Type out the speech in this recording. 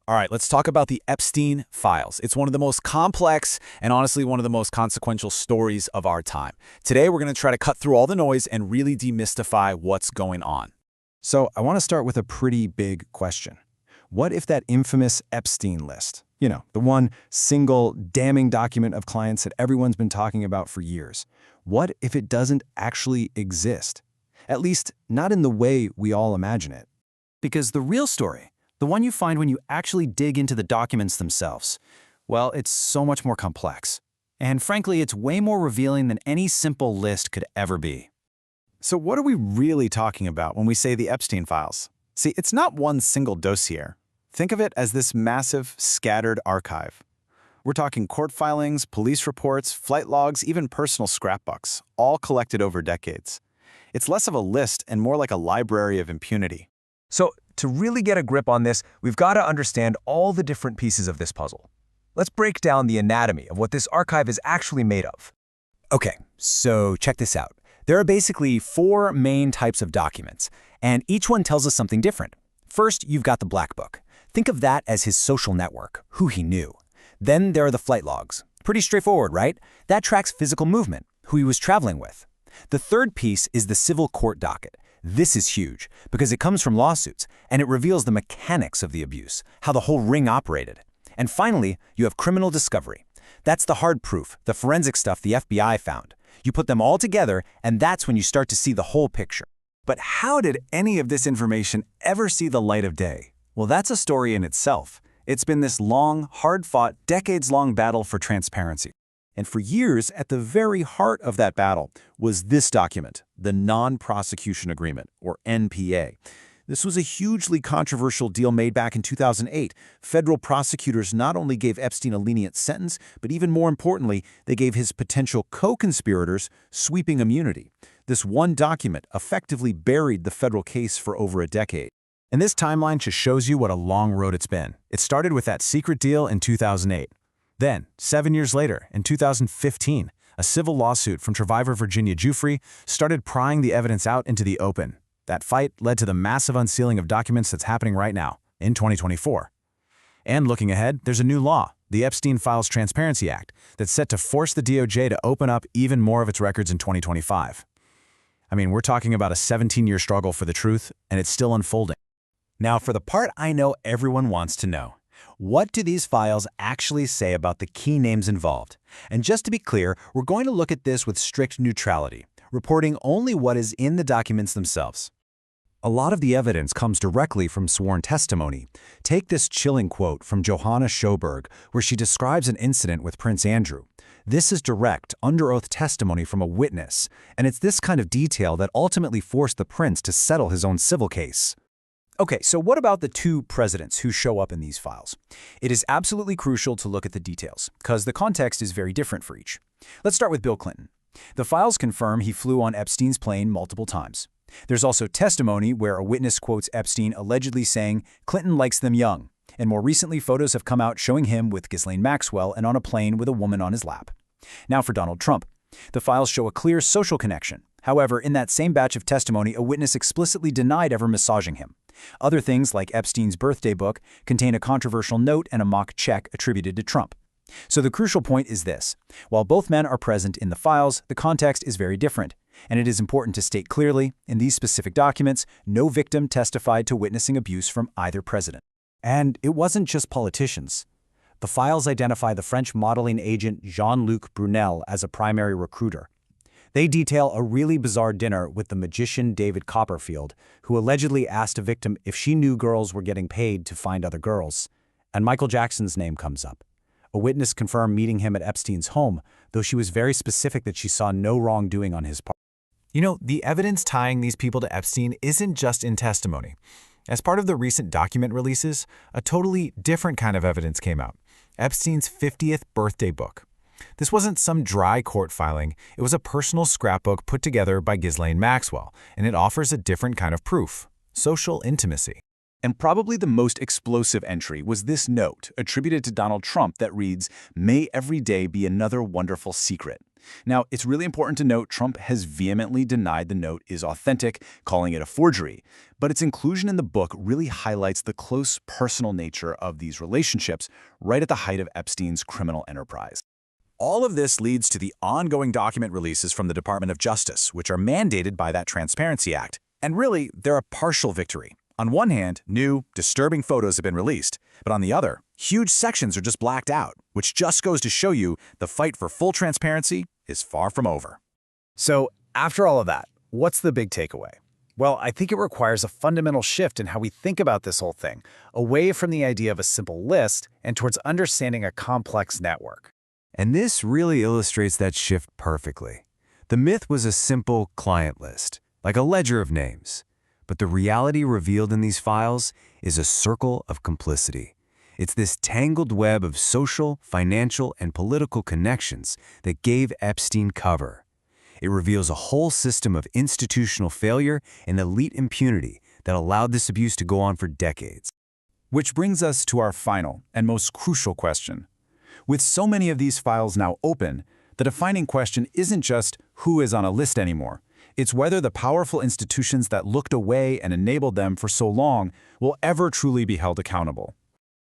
All right, let's talk about the Epstein Files. It's one of the most complex and honestly one of the most consequential stories of our time. Today, we're going to try to cut through all the noise and really demystify what's going on. So I want to start with a pretty big question. What if that infamous Epstein list, the one single damning document of clients that everyone's been talking about for years, what if it doesn't actually exist? At least not in the way we all imagine it. Because the real story, the one you find when you actually dig into the documents themselves, well, it's so much more complex. And frankly, it's way more revealing than any simple list could ever be. So what are we really talking about when we say the Epstein Files? See, it's not one single dossier. Think of it as this massive, scattered archive. We're talking court filings, police reports, flight logs, even personal scrapbooks, all collected over decades. It's less of a list and more like a library of impunity. So, to really get a grip on this, we've got to understand all the different pieces of this puzzle. Let's break down the anatomy of what this archive is actually made of. Okay, so check this out. There are basically 4 main types of documents, and each one tells us something different. First, you've got the Black Book. Think of that as his social network, who he knew. Then there are the flight logs. Pretty straightforward, right? That tracks physical movement, who he was traveling with. The third piece is the civil court docket. This is huge because it comes from lawsuits, and it reveals the mechanics of the abuse, how the whole ring operated. And finally, you have criminal discovery. That's the hard proof, the forensic stuff the FBI found. You put them all together, and that's when you start to see the whole picture. But how did any of this information ever see the light of day? Well, that's a story in itself. It's been this long, hard-fought, decades-long battle for transparency. And for years, at the very heart of that battle was this document, the Non-Prosecution Agreement, or NPA. This was a hugely controversial deal made back in 2008. Federal prosecutors not only gave Epstein a lenient sentence, but even more importantly, they gave his potential co-conspirators sweeping immunity. This one document effectively buried the federal case for over a decade. And this timeline just shows you what a long road it's been. It started with that secret deal in 2008. Then, 7 years later, in 2015, a civil lawsuit from Survivor Virginia Jeffrey started prying the evidence out into the open. That fight led to the massive unsealing of documents that's happening right now, in 2024. And looking ahead, there's a new law, the Epstein Files Transparency Act, that's set to force the DOJ to open up even more of its records in 2025. I mean, we're talking about a 17-year struggle for the truth, and it's still unfolding. Now, for the part I know everyone wants to know. What do these files actually say about the key names involved? And just to be clear, we're going to look at this with strict neutrality, reporting only what is in the documents themselves. A lot of the evidence comes directly from sworn testimony. Take this chilling quote from Johanna Schoberg, where she describes an incident with Prince Andrew. This is direct, under-oath testimony from a witness, and it's this kind of detail that ultimately forced the prince to settle his own civil case. Okay, so what about the 2 presidents who show up in these files? It is absolutely crucial to look at the details, because the context is very different for each. Let's start with Bill Clinton. The files confirm he flew on Epstein's plane multiple times. There's also testimony where a witness quotes Epstein allegedly saying, "Clinton likes them young," and more recently photos have come out showing him with Ghislaine Maxwell and on a plane with a woman on his lap. Now for Donald Trump. The files show a clear social connection. However, in that same batch of testimony, a witness explicitly denied ever massaging him. Other things, like Epstein's birthday book, contain a controversial note and a mock check attributed to Trump. So the crucial point is this. While both men are present in the files, the context is very different. And it is important to state clearly, in these specific documents, no victim testified to witnessing abuse from either president. And it wasn't just politicians. The files identify the French modeling agent Jean-Luc Brunel as a primary recruiter. They detail a really bizarre dinner with the magician David Copperfield, who allegedly asked a victim if she knew girls were getting paid to find other girls. And Michael Jackson's name comes up. A witness confirmed meeting him at Epstein's home, though she was very specific that she saw no wrongdoing on his part. You know, the evidence tying these people to Epstein isn't just in testimony. As part of the recent document releases, a totally different kind of evidence came out. Epstein's 50th birthday book. This wasn't some dry court filing, it was a personal scrapbook put together by Ghislaine Maxwell, and it offers a different kind of proof, social intimacy. And probably the most explosive entry was this note attributed to Donald Trump that reads, "May every day be another wonderful secret." Now, it's really important to note Trump has vehemently denied the note is authentic, calling it a forgery. But its inclusion in the book really highlights the close personal nature of these relationships right at the height of Epstein's criminal enterprise. All of this leads to the ongoing document releases from the Department of Justice, which are mandated by that Transparency Act. And really, they're a partial victory. On one hand, new, disturbing photos have been released, but on the other, huge sections are just blacked out, which just goes to show you the fight for full transparency is far from over. So, after all of that, what's the big takeaway? Well, I think it requires a fundamental shift in how we think about this whole thing, away from the idea of a simple list and towards understanding a complex network. And this really illustrates that shift perfectly. The myth was a simple client list, like a ledger of names. But the reality revealed in these files is a circle of complicity. It's this tangled web of social, financial, and political connections that gave Epstein cover. It reveals a whole system of institutional failure and elite impunity that allowed this abuse to go on for decades. Which brings us to our final and most crucial question. With so many of these files now open, the defining question isn't just who is on a list anymore. It's whether the powerful institutions that looked away and enabled them for so long will ever truly be held accountable.